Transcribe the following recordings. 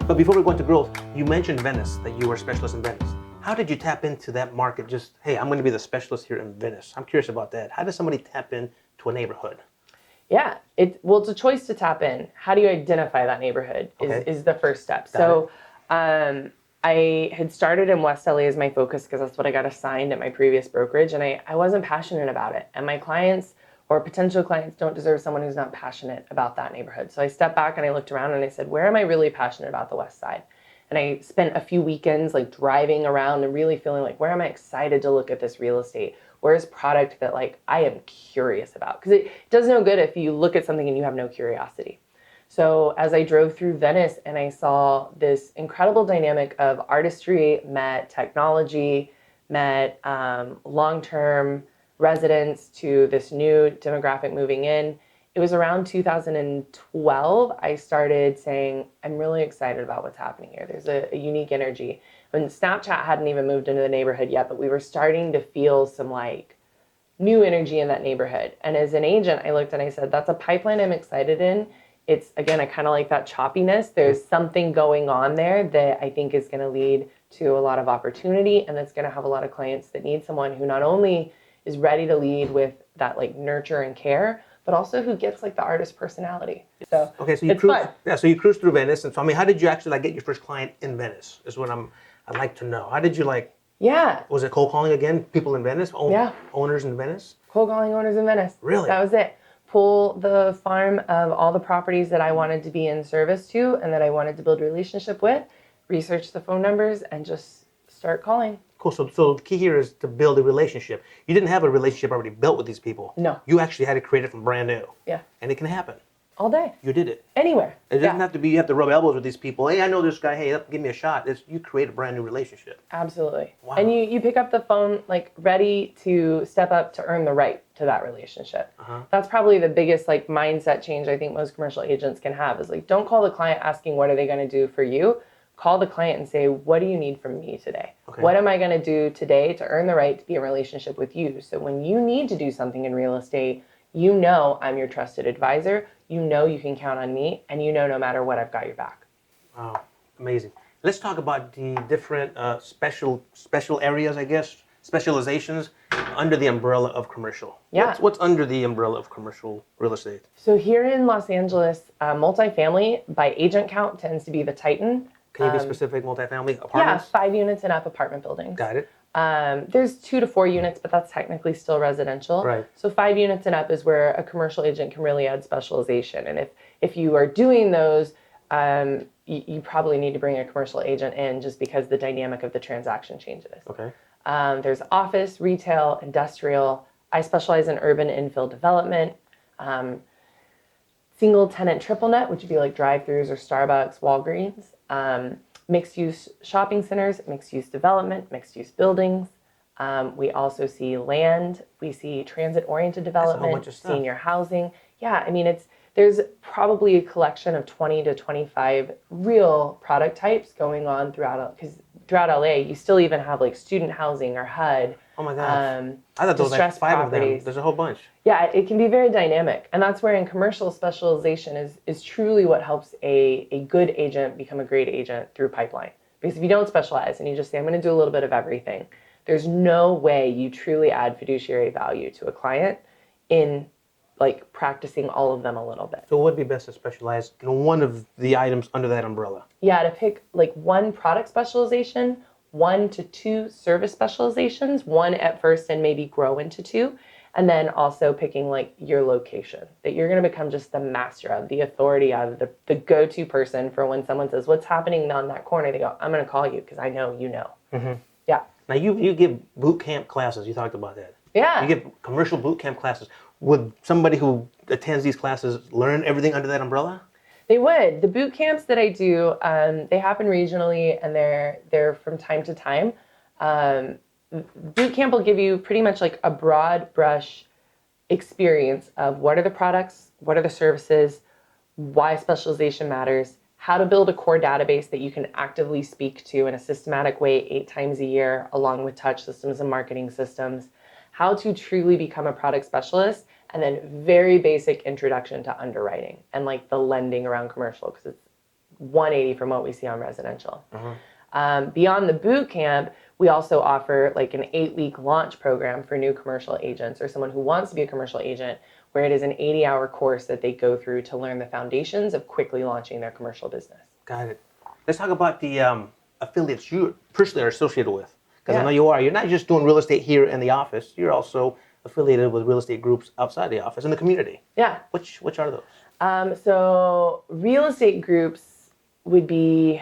But before we go into growth, you mentioned Venice, that you were a specialist in Venice. How did you tap into that market? Just, hey, I'm going to be the specialist here in Venice. I'm curious about that. How does somebody tap into a neighborhood? Yeah, it's a choice to tap in. How do you identify that neighborhood is the first step. I had started in West LA as my focus because that's what I got assigned at my previous brokerage, and I wasn't passionate about it. And my clients or potential clients don't deserve someone who's not passionate about that neighborhood. So I stepped back and I looked around and I said, where am I really passionate about the West Side? And I spent a few weekends like driving around and really feeling like, where am I excited to look at this real estate? Where's product that like I am curious about? Because it does no good if you look at something and you have no curiosity. So as I drove through Venice and I saw this incredible dynamic of artistry met technology, met long-term residents to this new demographic moving in, it was around 2012 I started saying, I'm really excited about what's happening here. There's a unique energy. When Snapchat hadn't even moved into the neighborhood yet, but we were starting to feel some like new energy in that neighborhood. And as an agent, I looked and I said, that's a pipeline I'm excited in. It's, again, I kind of like that choppiness. There's something going on there that I think is going to lead to a lot of opportunity, and that's going to have a lot of clients that need someone who not only is ready to lead with that like nurture and care, but also who gets like the artist personality. So okay, so you cruised, yeah, so you cruised through Venice, and so I mean, how did you actually like get your first client in Venice? Is what I'd like to know. How did you like? Yeah. Was it cold calling again? People in Venice? Yeah. Owners in Venice? Cold calling owners in Venice. Really? That was it. Pull the farm of all the properties that I wanted to be in service to and that I wanted to build a relationship with, research the phone numbers, and just start calling. Cool. So the key here is to build a relationship. You didn't have a relationship already built with these people. No. You actually had to create it from brand new. Yeah. And it can happen. All day. You did it. Anywhere. It doesn't have to be, you have to rub elbows with these people. Hey, I know this guy. Hey, give me a shot. You create a brand new relationship. Absolutely. Wow. And you pick up the phone like ready to step up to earn the right to that relationship. That's probably the biggest like mindset change I think most commercial agents can have is like, don't call the client asking what are they going to do for you. Call the client and say, what do you need from me today? Okay. What am I going to do today to earn the right to be in a relationship with you? So when you need to do something in real estate, you know I'm your trusted advisor. You know you can count on me, and you know no matter what, I've got your back. Wow, amazing. Let's talk about the different special areas, I guess, specializations under the umbrella of commercial. Yeah. What's under the umbrella of commercial real estate? So here in Los Angeles, multifamily by agent count tends to be the titan. Can you be specific? Multifamily apartments? Yeah, 5 units and up apartment buildings. Got it. There's 2 to 4 units, but that's technically still residential. Right. So 5 units and up is where a commercial agent can really add specialization. And if you are doing those, you probably need to bring a commercial agent in just because the dynamic of the transaction changes. Okay. There's office, retail, industrial. I specialize in urban infill development. Single tenant triple net, which would be like drive-throughs or Starbucks, Walgreens. Mixed-use shopping centers, mixed-use development, mixed-use buildings. We also see land. We see transit-oriented development, senior housing. Yeah, I mean, there's probably a collection of 20 to 25 real product types going on throughout LA. You still even have like student housing or HUD. Oh my gosh. I thought there was like 5 properties. Of them. There's a whole bunch. Yeah, it can be very dynamic. And that's where in commercial specialization is truly what helps a good agent become a great agent through pipeline. Because if you don't specialize and you just say, I'm going to do a little bit of everything, there's no way you truly add fiduciary value to a client in like practicing all of them a little bit. So it would be best to specialize in one of the items under that umbrella. Yeah, to pick like one product specialization, 1 to 2 service specializations, 1 at first and maybe grow into 2. And then also picking like your location that you're going to become just the master of, the authority of, the go-to person for when someone says, what's happening on that corner? They go, I'm going to call you because I know you know. Mm-hmm. Yeah. Now you give boot camp classes. You talked about that. Yeah. You give commercial boot camp classes. Would somebody who attends these classes learn everything under that umbrella? They would. The boot camps that I do, they happen regionally and they're from time to time. Boot camp will give you pretty much like a broad brush experience of what are the products, what are the services, why specialization matters, how to build a core database that you can actively speak to in a systematic way 8 times a year, along with touch systems and marketing systems, how to truly become a product specialist, and then very basic introduction to underwriting and like the lending around commercial, because it's 180 from what we see on residential. Beyond the boot camp, we also offer like an 8-week launch program for new commercial agents or someone who wants to be a commercial agent, where it is an 80-hour course that they go through to learn the foundations of quickly launching their commercial business. Got it. Let's talk about the affiliates you personally are associated with. Because I Yeah. know you are. You're not just doing real estate here in the office. You're also affiliated with real estate groups outside the office in the community. Yeah. Which are those? So real estate groups would be,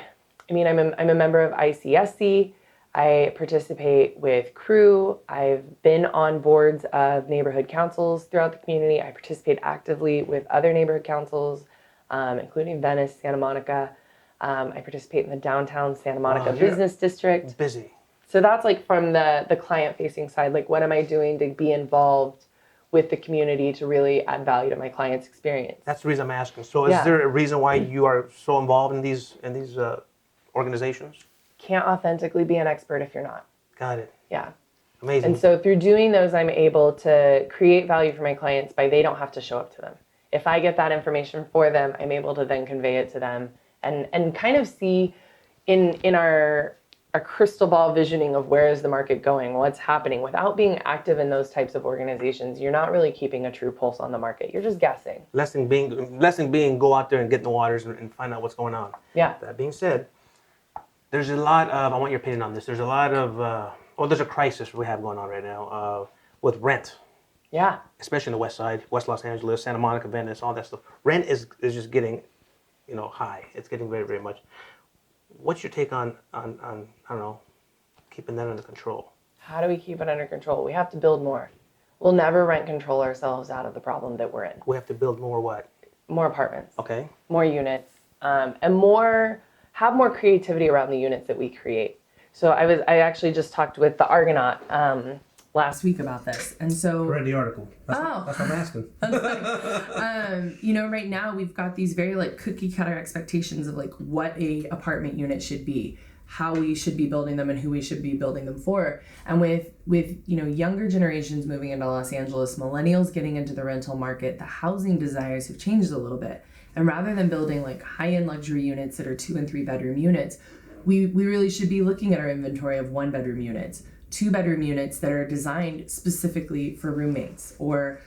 I mean, I'm a member of ICSC. I participate with Crew. I've been on boards of neighborhood councils throughout the community. I participate actively with other neighborhood councils, including Venice, Santa Monica. I participate in the downtown Santa Monica Business District. Busy. So that's like from the client-facing side, like what am I doing to be involved with the community to really add value to my client's experience? That's the reason I'm asking. So is there a reason why you are so involved in these organizations? Can't authentically be an expert if you're not. Got it. Yeah. Amazing. And so through doing those, I'm able to create value for my clients by they don't have to show up to them. If I get that information for them, I'm able to then convey it to them and kind of see in our crystal ball visioning of where is the market going, what's happening. Without being active in those types of organizations, you're not really keeping a true pulse on the market. You're just guessing. Lesson being go out there and get in the waters and find out what's going on. Yeah. That being said, there's a lot of, I want your opinion on this, there's a lot of, there's a crisis we have going on right now with rent. Yeah. Especially in the West Side, West Los Angeles, Santa Monica, Venice, all that stuff. Rent is just getting, high. It's getting very, very much. What's your take on I don't know, keeping that under control? How do we keep it under control? We have to build more. We'll never rent control ourselves out of the problem that we're in. We have to build more what? More apartments. Okay. More units, and have more creativity around the units that we create. So I actually just talked with the Argonaut last week about this, and so I read the article. That's what I'm asking. Right now we've got these very like cookie cutter expectations of like what a apartment unit should be, how we should be building them, and who we should be building them for. And with younger generations moving into Los Angeles, millennials getting into the rental market, the housing desires have changed a little bit. And rather than building like high-end luxury units that are 2 and 3 bedroom units, we really should be looking at our inventory of 1-bedroom units, 2-bedroom units that are designed specifically for roommates. Or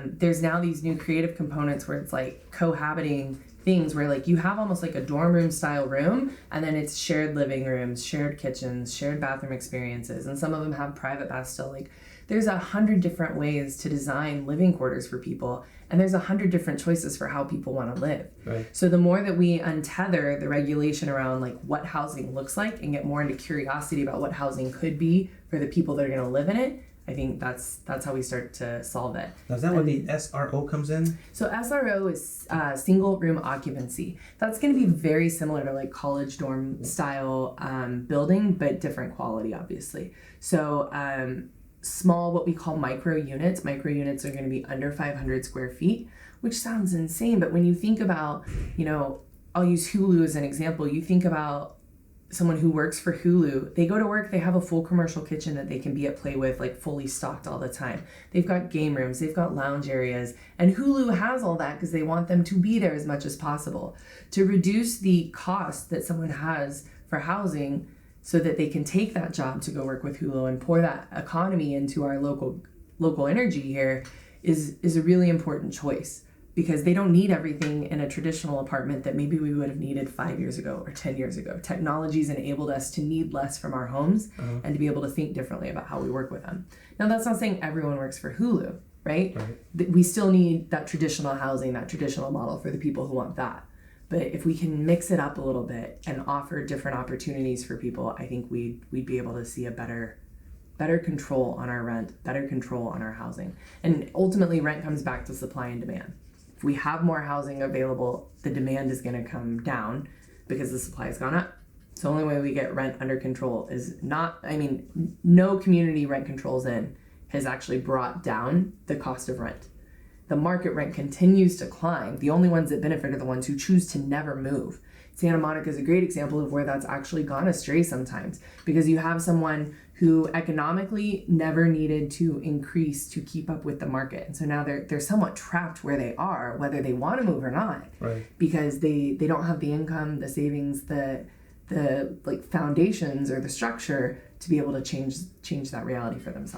there's now these new creative components where it's like cohabiting things where like you have almost like a dorm room style room, and then it's shared living rooms, shared kitchens, shared bathroom experiences, and some of them have private baths still. Like there's 100 different ways to design living quarters for people, and there's 100 different choices for how people want to live. Right. So the more that we untether the regulation around like what housing looks like and get more into curiosity about what housing could be for the people that are going to live in it, I think that's how we start to solve it. Now, is that where the SRO comes in? So SRO is single room occupancy. That's going to be very similar to like college dorm style building, but different quality, obviously. So small, what we call micro units. Micro units are going to be under 500 square feet, which sounds insane. But when you think about, I'll use Hulu as an example. You think about someone who works for Hulu, they go to work, they have a full commercial kitchen that they can be at play with, like fully stocked all the time. They've got game rooms, they've got lounge areas, and Hulu has all that because they want them to be there as much as possible. To reduce the cost that someone has for housing so that they can take that job to go work with Hulu and pour that economy into our local energy here is a really important choice. Because they don't need everything in a traditional apartment that maybe we would have needed 5 years ago or 10 years ago. Technology's enabled us to need less from our homes and to be able to think differently about how we work with them. Now, that's not saying everyone works for Hulu, right? We still need that traditional housing, that traditional model for the people who want that. But if we can mix it up a little bit and offer different opportunities for people, I think we'd be able to see a better control on our rent, better control on our housing. And ultimately, rent comes back to supply and demand. If we have more housing available, the demand is going to come down because the supply has gone up. So the only way we get rent under control is no community rent controls in has actually brought down the cost of rent. The market rent continues to climb. The only ones that benefit are the ones who choose to never move. Santa Monica is a great example of where that's actually gone astray sometimes, because you have someone who economically never needed to increase to keep up with the market. And so now they're somewhat trapped where they are, whether they want to move or not, Right. because they don't have the income, the savings, the like foundations or the structure to be able to change that reality for themselves.